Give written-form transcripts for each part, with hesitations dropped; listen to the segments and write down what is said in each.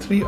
3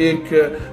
1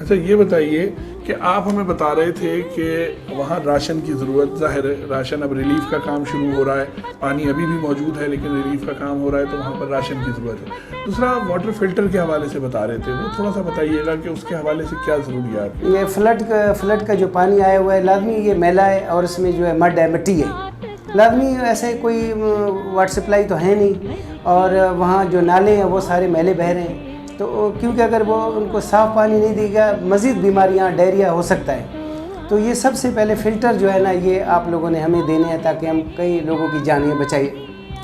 اچھا یہ بتائیے کہ آپ ہمیں بتا رہے تھے کہ وہاں راشن کی ضرورت، ظاہر ہے راشن اب ریلیف کا کام شروع ہو رہا ہے، پانی ابھی بھی موجود ہے لیکن ریلیف کا کام ہو رہا ہے تو وہاں پر راشن کی ضرورت ہے۔ دوسرا واٹر فلٹر کے حوالے سے بتا رہے تھے، وہ تھوڑا سا بتائیے گا کہ اس کے حوالے سے کیا ضروریات ہیں؟ یہ فلڈ کا جو پانی آیا ہوا ہے لازمی یہ میلا ہے اور اس میں جو ہے مڈ ہے، مٹی ہے، لازمی ایسے کوئی واٹر سپلائی تو ہے نہیں، اور وہاں جو نالے ہیں وہ سارے میلے بہہ رہے ہیں، تو کیونکہ اگر وہ ان کو صاف پانی نہیں دے گا مزید بیماریاں ڈائریا ہو سکتا ہے، تو یہ سب سے پہلے فلٹر جو ہے نا یہ آپ لوگوں نے ہمیں دینے ہیں تاکہ ہم کئی لوگوں کی جانیں بچائی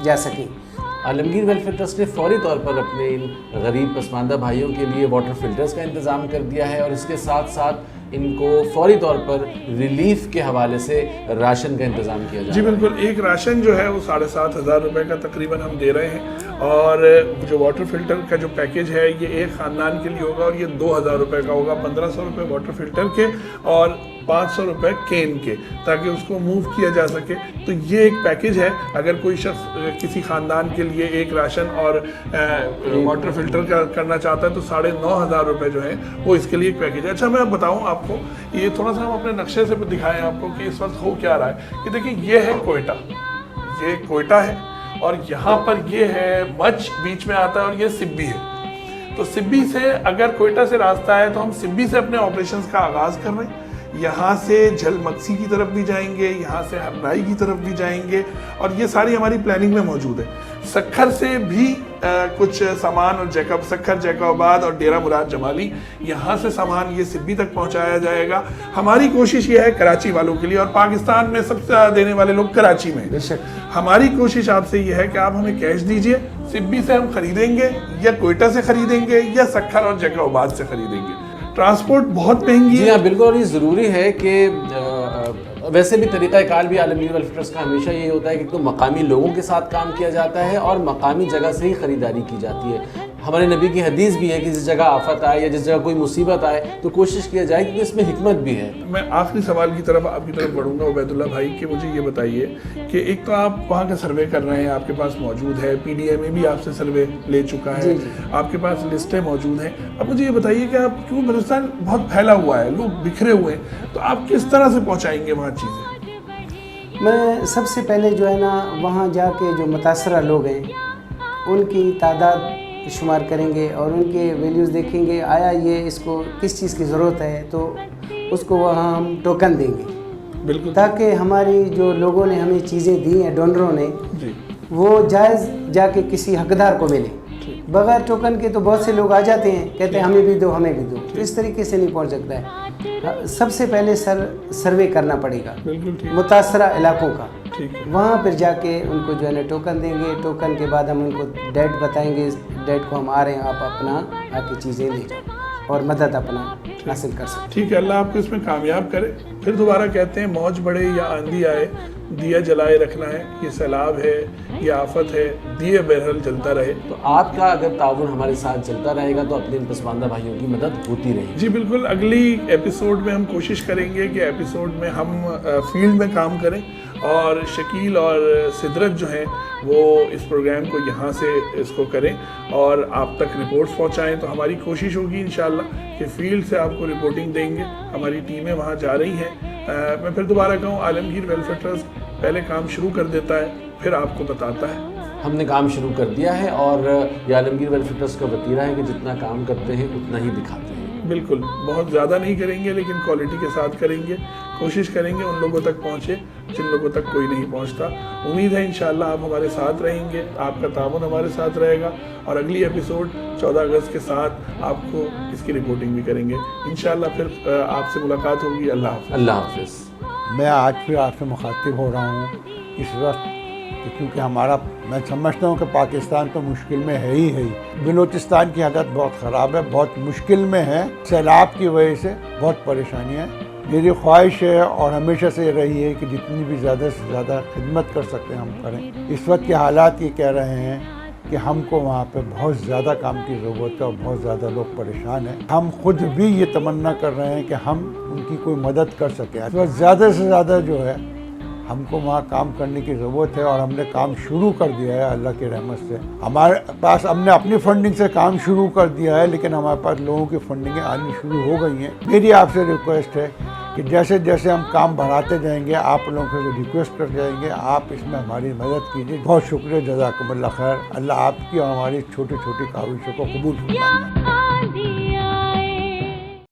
جا سکیں۔ عالمگیر ویلفیئر ٹرسٹ نے فوری طور پر اپنے ان غریب پسماندہ بھائیوں کے لیے واٹر فلٹرز کا انتظام کر دیا ہے، اور اس کے ساتھ ساتھ ان کو فوری طور پر ریلیف کے حوالے سے راشن کا انتظام کیا جائے۔ جی بالکل، ایک راشن جو ہے وہ 7,500 روپے کا تقریباً ہم دے رہے ہیں، اور جو واٹر فلٹر کا جو پیکیج ہے یہ ایک خاندان کے لیے ہوگا اور یہ 2,000 روپے کا ہوگا، 1,500 روپے واٹر فلٹر کے اور 500 روپے کین کے، تاکہ اس کو موو کیا جا سکے۔ تو یہ ایک پیکیج ہے، اگر کوئی شخص کسی خاندان کے لیے ایک راشن اور واٹر فلٹر کرنا چاہتا ہے تو 9,500 روپے جو ہے وہ اس کے لیے ایک پیکیج ہے۔ اچھا میں بتاؤں آپ کو، یہ تھوڑا سا ہم اپنے نقشے سے دکھائیں آپ کو کہ اس وقت ہو کیا رہا ہے، کہ دیکھیں یہ ہے کوئٹہ، یہ کوئٹہ ہے، اور یہاں پر یہ ہے مچھ بیچ میں آتا ہے، اور یہ سبی ہے۔ تو سبی سے اگر کوئٹہ سے راستہ ہے تو ہم سبی سے اپنے آپریشنز کا آغاز کر رہے ہیں، یہاں سے جھل مکسی کی طرف بھی جائیں گے، یہاں سے ہرنائی کی طرف بھی جائیں گے، اور یہ ساری ہماری پلاننگ میں موجود ہے۔ سکھر سے بھی کچھ سامان، اور سکھر، جیکوباد اور ڈیرہ مراد جمالی، یہاں سے سامان یہ سبی تک پہنچایا جائے گا۔ ہماری کوشش یہ ہے کراچی والوں کے لیے، اور پاکستان میں سب سے زیادہ دینے والے لوگ کراچی میں ہیں، ہماری کوشش آپ سے یہ ہے کہ آپ ہمیں کیش دیجئے، سبی سے ہم خریدیں گے یا کوئٹہ سے خریدیں گے یا سکھر اور جیکوباد سے خریدیں گے۔ ٹرانسپورٹ بہت مہنگی ہے۔ جی ہاں بالکل، اور یہ ضروری ہے کہ ویسے بھی طریقہ کار بھی عالمگیر ویلفیئر ٹرسٹ کا ہمیشہ یہ ہوتا ہے کہ تو مقامی لوگوں کے ساتھ کام کیا جاتا ہے اور مقامی جگہ سے ہی خریداری کی جاتی ہے۔ ہمارے نبی کی حدیث بھی ہے کہ جس جگہ آفت آئے یا جس جگہ کوئی مصیبت آئے تو کوشش کیا جائے کہ اس میں حکمت بھی ہے۔ میں آخری سوال کی طرف آپ کی طرف بڑھوں گا عبید اللہ بھائی، کہ مجھے یہ بتائیے کہ ایک تو آپ وہاں کا سروے کر رہے ہیں، آپ کے پاس موجود ہے، پی ڈی ایم اے بھی آپ سے سروے لے چکا ہے، آپ کے پاس لسٹیں موجود ہیں، اب مجھے یہ بتائیے کہ آپ کیوں بلوچستان بہت پھیلا ہوا ہے، لوگ بکھرے ہوئے ہیں، تو آپ کس طرح سے پہنچائیں گے وہاں چیزیں؟ میں سب سے پہلے جو ہے نا وہاں جا کے جو متاثرہ لوگ ہیں ان کی تعداد شمار کریں گے اور ان کے ویلیوز دیکھیں گے، آیا یہ اس کو کس چیز کی ضرورت ہے، تو اس کو وہاں ہم ٹوکن دیں گے، بالکل، تاکہ ہماری جو لوگوں نے ہمیں چیزیں دی ہیں ڈونروں نے جی وہ جائز جا کے کسی حقدار کو ملے۔ بغیر ٹوکن کے تو بہت سے لوگ آ جاتے ہیں، کہتے ہیں ہمیں بھی دو، ہمیں بھی دو، تو اس طریقے سے نہیں پہنچ سکتا ہے۔ سب سے پہلے سروے کرنا پڑے گا بالکل ٹھیک، متاثرہ علاقوں کا، ٹھیک ہے، وہاں پھر جا کے ان کو جو ہے نا ٹوکن دیں گے، ٹوکن کے بعد ہم ان کو ڈیٹ بتائیں گے، ڈیٹ کو ہم آ رہے ہیں، آپ اپنا آ کے چیزیں لے جاؤ اور مدد اپنا حاصل کر سکتے۔ ٹھیک ہے، اللہ آپ کو اس میں کامیاب کرے۔ پھر دوبارہ کہتے ہیں موج بڑھے یا آندھی آئے، دیا جلائے رکھنا ہے، یہ سیلاب ہے، یہ آفت ہے، دیے بہرحال جلتا رہے۔ تو آپ کا اگر تعاون ہمارے ساتھ چلتا رہے گا تو اپنے ان پسماندہ بھائیوں کی مدد ہوتی رہے گی۔ جی بالکل، اگلی ایپیسوڈ میں ہم کوشش کریں گے کہ ایپیسوڈ میں ہم فیلڈ میں کام کریں، اور شکیل اور سدرت جو ہیں وہ اس پروگرام کو یہاں سے اس کو کریں اور آپ تک رپورٹس پہنچائیں۔ تو ہماری کوشش ہوگی انشاءاللہ کہ فیلڈ سے آپ کو رپورٹنگ دیں گے، ہماری ٹیمیں وہاں جا رہی ہیں۔ میں پھر دوبارہ کہوں، عالمگیر ویلفیئر ٹرسٹ پہلے کام شروع کر دیتا ہے، پھر آپ کو بتاتا ہے۔ ہم نے کام شروع کر دیا ہے، اور یہ عالمگیر ویلفیئر ٹرسٹ کا وتیرہ ہے کہ جتنا کام کرتے ہیں اتنا ہی دکھاتے ہیں۔ بالکل، بہت زیادہ نہیں کریں گے لیکن کوالٹی کے ساتھ کریں گے، کوشش کریں گے ان لوگوں تک پہنچے جن لوگوں تک کوئی نہیں پہنچتا۔ امید ہے انشاءاللہ آپ ہمارے ساتھ رہیں گے، آپ کا تعاون ہمارے ساتھ رہے گا، اور اگلی ایپیسوڈ 14 اگست کے ساتھ آپ کو اس کی رپورٹنگ بھی کریں گے انشاءاللہ۔ پھر آپ سے ملاقات ہوگی۔ اللہ حافظ۔ اللہ حافظ۔ میں آج پھر آپ سے مخاطب ہو رہا ہوں اس وقت، کیونکہ میں سمجھتا ہوں کہ پاکستان تو مشکل میں ہے ہی بلوچستان کی حالت بہت خراب ہے، بہت مشکل میں ہے، سیلاب کی وجہ سے بہت پریشانیاں ہیں۔ میری خواہش ہے اور ہمیشہ سے رہی ہے کہ جتنی بھی زیادہ سے زیادہ خدمت کر سکتے ہیں ہم کریں۔ اس وقت کے حالات یہ کہہ رہے ہیں کہ ہم کو وہاں پہ بہت زیادہ کام کی ضرورت ہے اور بہت زیادہ لوگ پریشان ہیں۔ ہم خود بھی یہ تمنا کر رہے ہیں کہ ہم ان کی کوئی مدد کر سکیں۔ اس وقت زیادہ سے زیادہ جو ہے ہم کو وہاں کام کرنے کی ضرورت ہے اور ہم نے کام شروع کر دیا ہے اللہ کی رحمت سے. ہمارے پاس ہم نے اپنی فنڈنگ سے کام شروع کر دیا ہے لیکن ہمارے پاس لوگوں کی فنڈنگیں آنی شروع ہو گئی ہیں. میری آپ سے ریکویسٹ ہے کہ جیسے جیسے ہم کام بڑھاتے جائیں گے آپ لوگوں سے ریکویسٹ کر جائیں گے آپ اس میں ہماری مدد کیجیے. بہت شکریہ, جزاکم اللہ خیر. اللہ آپ کی اور ہماری چھوٹی چھوٹی کاوشوں کو قبول فرمائے.